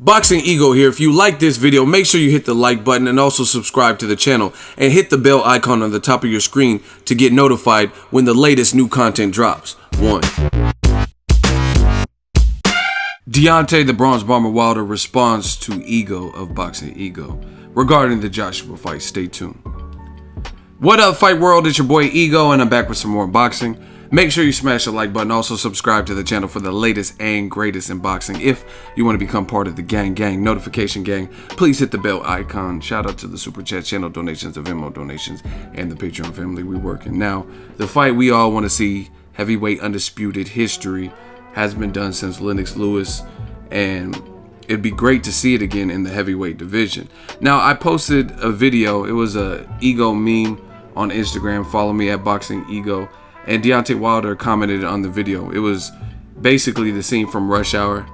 Boxing Ego here. If you like this video, make sure you hit the like button and also subscribe to the channel and hit the bell icon on the top of your screen to get notified when the latest new content drops. 1. Deontay the Bronze Bomber Wilder responds to Ego of Boxing Ego regarding the Joshua fight. Stay tuned. What up, fight world? It's your boy Ego, and I'm back with some more boxing. Make sure you smash the like button. Also subscribe to the channel for the latest and greatest in boxing. If you want to become part of the gang notification gang, please hit the bell icon. Shout out to the super chat channel donations, the Venmo donations, and the Patreon family. We working now. The fight we all want to see, heavyweight undisputed history, has been done since Lennox Lewis, and it'd be great to see it again in the heavyweight division. Now, I posted a video. It was a Ego meme on Instagram. Follow me at Boxing Ego. And Deontay Wilder commented on the video. It was basically the scene from Rush Hour.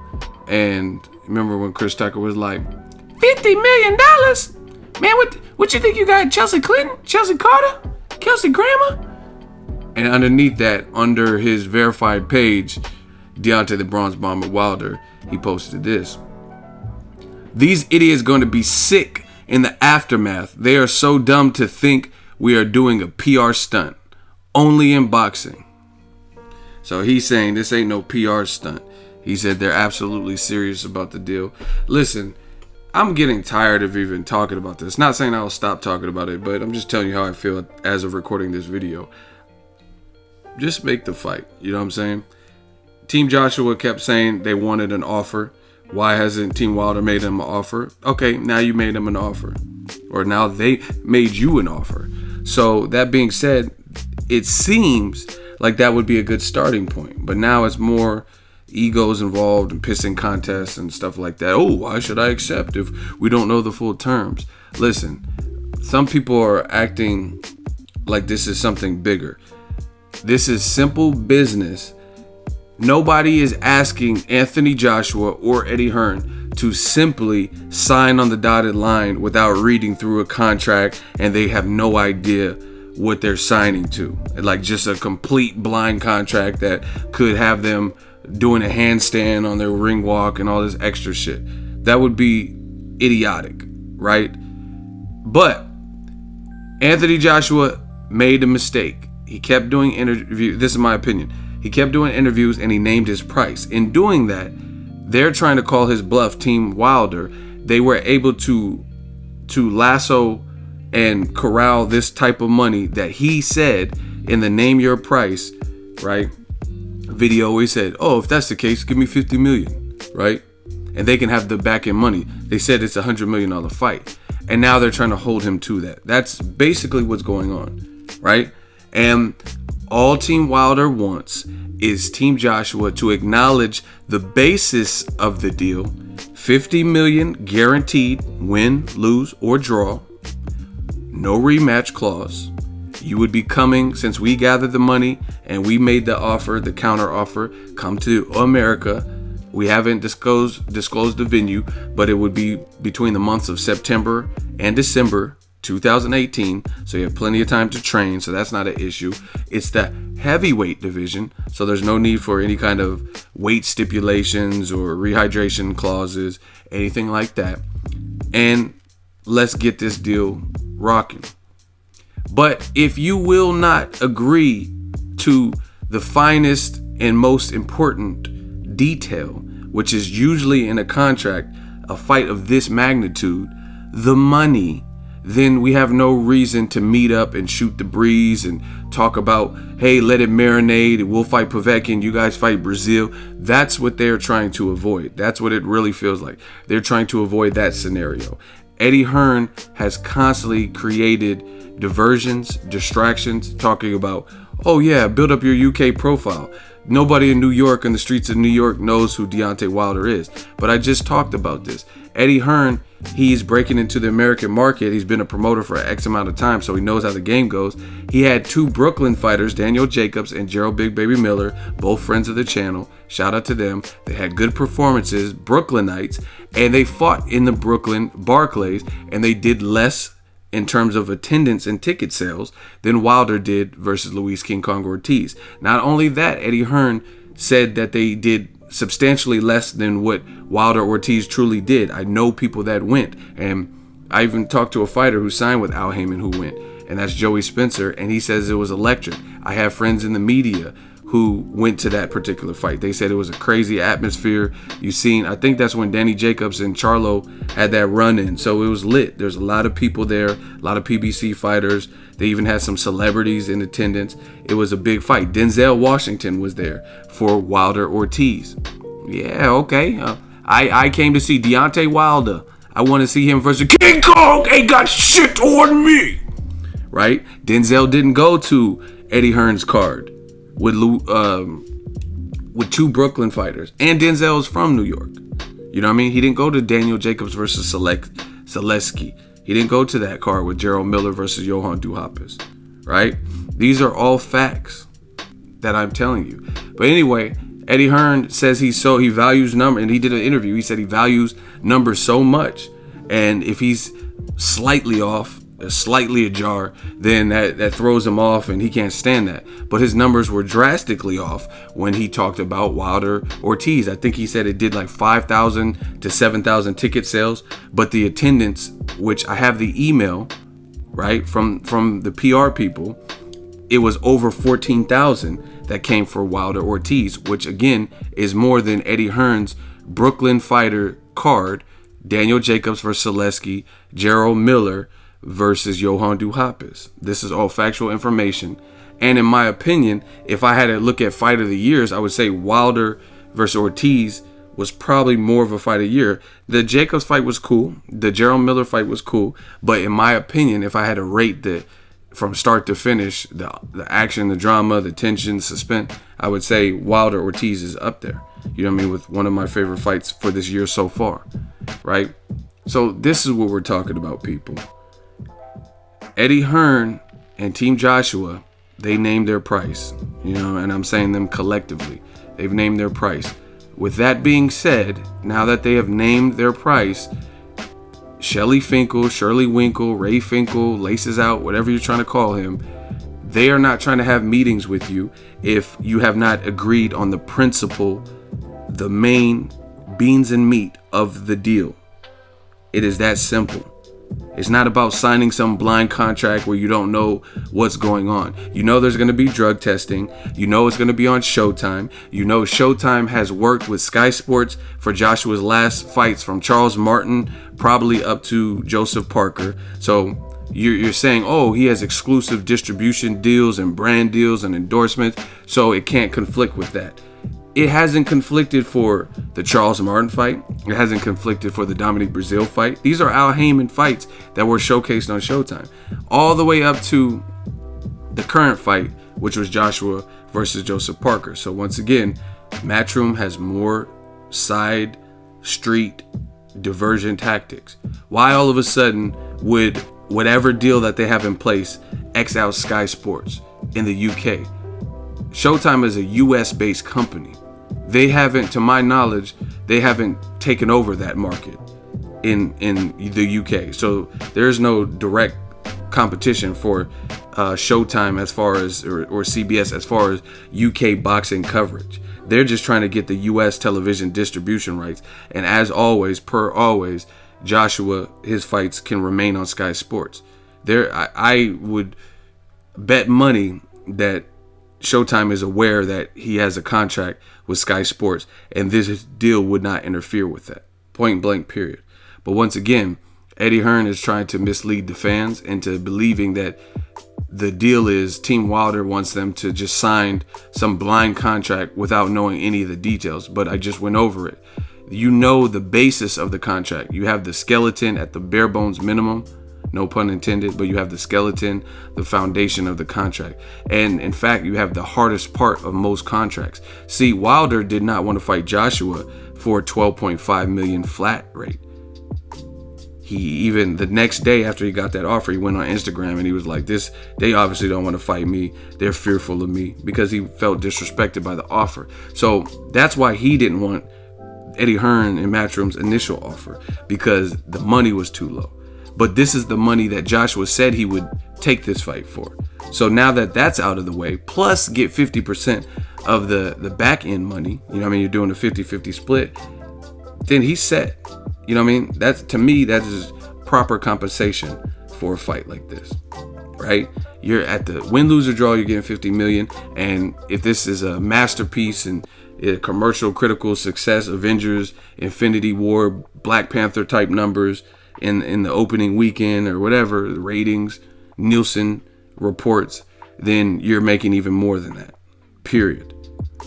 And remember when Chris Tucker was like, $50 million? Man, what you think you got? Chelsea Clinton? Chelsea Carter? Kelsey Grammer? And underneath that, under his verified page, Deontay the Bronze Bomber Wilder, he posted this. These idiots going to be sick in the aftermath. They are so dumb to think we are doing a PR stunt. Only in boxing. So he's saying this ain't no PR stunt. He said they're absolutely serious about the deal. Listen, I'm getting tired of even talking about this. Not saying I'll stop talking about it, but I'm just telling you how I feel as of recording this video. Just make the fight. You know what I'm saying? Team Joshua kept saying they wanted an offer. Why hasn't Team Wilder made them an offer? Okay, now you made them an offer. Or now they made you an offer. So that being said, it seems like that would be a good starting point. But now it's more egos involved and pissing contests and stuff like that. Oh, why should I accept if we don't know the full terms? Listen, some people are acting like this is something bigger. This is simple business. Nobody is asking Anthony Joshua or Eddie Hearn to simply sign on the dotted line without reading through a contract, and they have no idea what they're signing to. Like just a complete blind contract that could have them doing a handstand on their ring walk and all this extra shit. That would be idiotic, right? But Anthony Joshua made a mistake. He kept doing interviews. This is my opinion. He kept doing interviews and he named his price. In doing that, they're trying to call his bluff, Team Wilder. They were able to lasso and corral this type of money that he said in the name your price, right? Video, he said, oh, if that's the case, give me 50 million, right? And they can have the back end money. They said it's $100 million fight. And now they're trying to hold him to that. That's basically what's going on, right? And all Team Wilder wants is Team Joshua to acknowledge the basis of the deal. 50 million guaranteed, win, lose, or draw. No rematch clause. You would be coming, since we gathered the money and we made the offer, the counter offer, come to America. We haven't disclosed the venue, but it would be between the months of September and December 2018. So you have plenty of time to train, so that's not an issue. It's the heavyweight division, so there's no need for any kind of weight stipulations or rehydration clauses, anything like that. And let's get this deal rocking. But if you will not agree to the finest and most important detail, which is usually in a contract, a fight of this magnitude, the money, then we have no reason to meet up and shoot the breeze and talk about, hey, let it marinate, we'll fight Povetkin, you guys fight Brazil. That's what they're trying to avoid. That's what it really feels like. They're trying to avoid that scenario. Eddie Hearn has constantly created diversions, distractions, talking about, oh yeah, build up your UK profile. Nobody in New York, in the streets of New York, knows who Deontay Wilder is. But I just talked about this. Eddie Hearn, he's breaking into the American market. He's been a promoter for X amount of time, so he knows how the game goes. He had two Brooklyn fighters, Daniel Jacobs and Gerald Big Baby Miller, both friends of the channel. Shout out to them. They had good performances, Brooklynites, and they fought in the Brooklyn Barclays, and they did less in terms of attendance and ticket sales than Wilder did versus Luis King Kong Ortiz. Not only that, Eddie Hearn said that they did substantially less than what Wilder Ortiz truly did. I know people that went, and I even talked to a fighter who signed with Al Heyman who went, and that's Joey Spencer, and he says it was electric. I have friends in the media who went to that particular fight. They said it was a crazy atmosphere. You seen, I think that's when Danny Jacobs and Charlo had that run-in, so it was lit. There's a lot of people there, a lot of PBC fighters. They even had some celebrities in attendance. It was a big fight. Denzel Washington was there for Wilder Ortiz. Yeah, okay. I came to see Deontay Wilder. I want to see him versus King Kong. Ain't got shit on me. Right? Denzel didn't go to Eddie Hearn's card with two Brooklyn fighters. And Denzel is from New York. You know what I mean? He didn't go to Daniel Jacobs versus Zaleski. He didn't go to that card with Gerald Miller versus Johan Duhaupas. Right? These are all facts that I'm telling you. But anyway, Eddie Hearn says he values number, and he did an interview. He said he values numbers so much, and if he's slightly off, slightly ajar, then that throws him off, and he can't stand that. But his numbers were drastically off when he talked about Wilder Ortiz. I think he said it did like 5,000 to 7,000 ticket sales, but the attendance, which I have the email, right, from the PR people, it was over 14,000 that came for Wilder Ortiz, which again is more than Eddie Hearn's Brooklyn fighter card, Daniel Jacobs versus Zaleski, Gerald Miller versus Johan Duhaupas. This is all factual information. And in my opinion, if I had to look at fight of the years, I would say Wilder versus Ortiz was probably more of a fight of the year. The Jacobs fight was cool. The Gerald Miller fight was cool. But in my opinion, if I had to rate from start to finish, the action, the drama, the tension, the suspense, I would say Wilder Ortiz is up there. You know what I mean? With one of my favorite fights for this year so far, right? So this is what we're talking about, people. Eddie Hearn and Team Joshua, they named their price, you know, and I'm saying them collectively. They've named their price. With that being said, now that they have named their price, Shirley Winkle, Ray Finkel, Laces Out, whatever you're trying to call him, they are not trying to have meetings with you if you have not agreed on the principle, the main beans and meat of the deal. It is that simple. It's not about signing some blind contract where you don't know what's going on. You know there's going to be drug testing. You know it's going to be on Showtime. You know Showtime has worked with Sky Sports for Joshua's last fights, from Charles Martin probably up to Joseph Parker. So you're saying, oh, he has exclusive distribution deals and brand deals and endorsements, so it can't conflict with that. It hasn't conflicted for the Charles Martin fight. It hasn't conflicted for the Dominic Breazeale fight. These are Al Heyman fights that were showcased on Showtime. All the way up to the current fight, which was Joshua versus Joseph Parker. So once again, Matchroom has more side street diversion tactics. Why all of a sudden would whatever deal that they have in place X out Sky Sports in the UK? Showtime is a US-based company. They haven't, to my knowledge, they haven't taken over that market in the UK. So there's no direct competition for Showtime as far as, or CBS as far as UK boxing coverage. They're just trying to get the US television distribution rights. And as always, Joshua, his fights can remain on Sky Sports. I would bet money that Showtime is aware that he has a contract with Sky Sports, and this deal would not interfere with that. Point blank, period. But once again, Eddie Hearn is trying to mislead the fans into believing that the deal is Team Wilder wants them to just sign some blind contract without knowing any of the details. But I just went over it. You know the basis of the contract. You have the skeleton at the bare bones minimum. No pun intended, but you have the skeleton, the foundation of the contract. And in fact, you have the hardest part of most contracts. See, Wilder did not want to fight Joshua for a 12.5 million flat rate. He even the next day after he got that offer, he went on Instagram and he was like, they obviously don't want to fight me. They're fearful of me, because he felt disrespected by the offer. So that's why he didn't want Eddie Hearn and Matchroom's initial offer, because the money was too low. But this is the money that Joshua said he would take this fight for. So now that that's out of the way, plus get 50% of the back end money, you know what I mean, you're doing a 50-50 split, then he's set. You know what I mean? That's, to me, that is proper compensation for a fight like this, right? You're at the win, lose, or draw, you're getting 50 million. And if this is a masterpiece and a commercial critical success, Avengers, Infinity War, Black Panther type numbers in the opening weekend or whatever, the ratings, Nielsen reports, then you're making even more than that, period.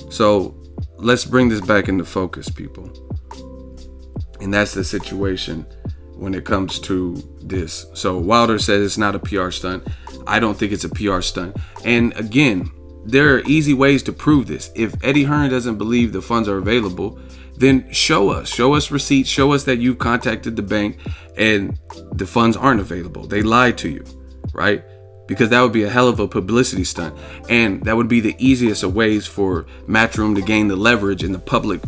So let's bring this back into focus, people. And that's the situation when it comes to this. So Wilder says it's not a PR stunt. I don't think it's a PR stunt. And again, there are easy ways to prove this. If Eddie Hearn doesn't believe the funds are available, then show us receipts, show us that you contacted the bank and the funds aren't available. They lied to you, right? Because that would be a hell of a publicity stunt. And that would be the easiest of ways for Matchroom to gain the leverage in the public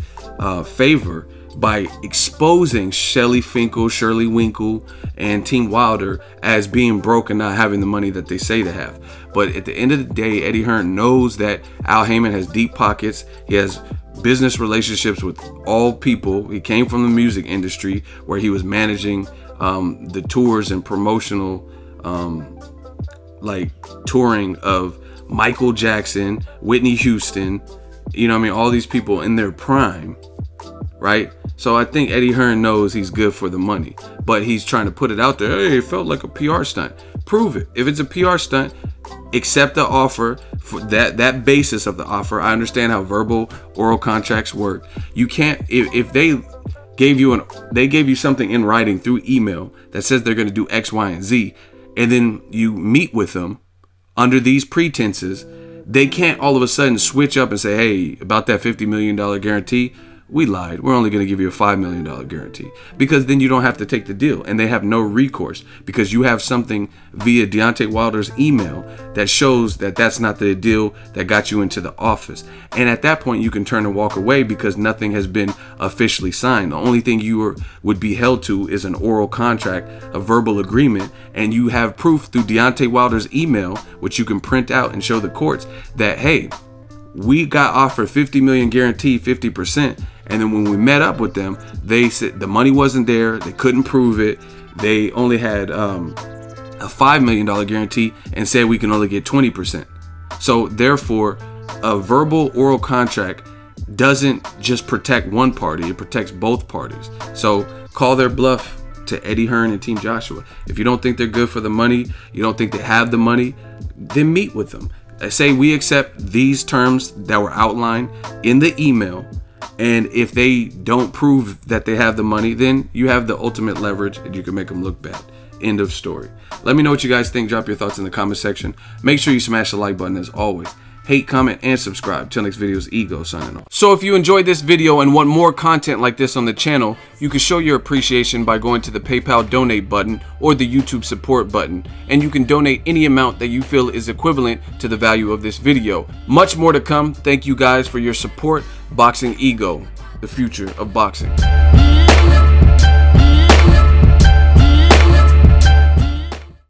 favor by exposing Shirley Winkle, and Team Wilder as being broke and not having the money that they say they have. But at the end of the day, Eddie Hearn knows that Al Heyman has deep pockets. He has business relationships with all people. He came from the music industry where he was managing the tours and promotional like touring of Michael Jackson, Whitney Houston, you know what I mean, all these people in their prime, right? So I think Eddie Hearn knows he's good for the money, but he's trying to put it out there. Hey, it felt like a PR stunt. Prove it. If it's a PR stunt, accept the offer for that basis of the offer. I understand how verbal oral contracts work. You can't, if they gave you something in writing through email that says they're going to do X, Y, and Z, and then you meet with them under these pretenses, they can't all of a sudden switch up and say, hey, about that $50 million guarantee, we lied. We're only going to give you a $5 million guarantee, because then you don't have to take the deal and they have no recourse because you have something via Deontay Wilder's email that shows that that's not the deal that got you into the office. And at that point, you can turn and walk away because nothing has been officially signed. The only thing you would be held to is an oral contract, a verbal agreement, and you have proof through Deontay Wilder's email, which you can print out and show the courts that, hey, we got offered 50 million guaranteed 50%. And then when we met up with them, they said the money wasn't there. They couldn't prove it. They only had a $5 million guarantee and said we can only get 20%. So therefore, a verbal oral contract doesn't just protect one party. It protects both parties. So call their bluff to Eddie Hearn and Team Joshua. If you don't think they're good for the money, you don't think they have the money, then meet with them. Say we accept these terms that were outlined in the email. And if they don't prove that they have the money, then you have the ultimate leverage and you can make them look bad. End of story. Let me know what you guys think. Drop your thoughts in the comment section. Make sure you smash the like button as always. Hate, comment, and subscribe. Till next video's Ego signing off. So if you enjoyed this video and want more content like this on the channel, you can show your appreciation by going to the PayPal donate button or the YouTube support button. And you can donate any amount that you feel is equivalent to the value of this video. Much more to come. Thank you guys for your support. Boxing Ego, the future of boxing.